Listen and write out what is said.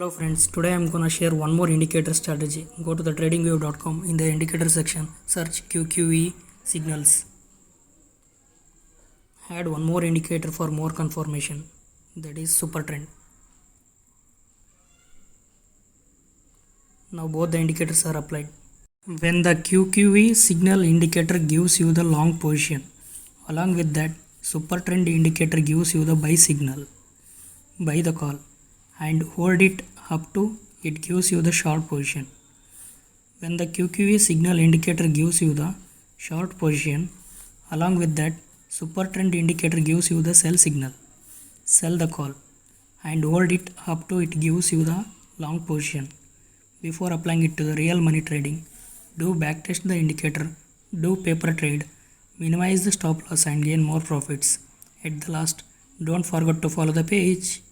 Hello friends, today I'm gonna share one more indicator strategy. Go to the tradingview.com. In the indicator section, search QQE signals. Add one more indicator for more confirmation, that is Supertrend. Now both the indicators are applied. When the QQE signal indicator gives you the long position, along with that Supertrend indicator gives you the buy signal, buy the call, and hold it up to it gives you the short position. When the QQE signal indicator gives you the short position, along with that Supertrend indicator gives you the sell signal, sell the call, and hold it up to it gives you the long position. Before applying it to the real money trading, do backtest the indicator, do paper trade, minimize the stop loss and gain more profits. At the last, don't forget to follow the page.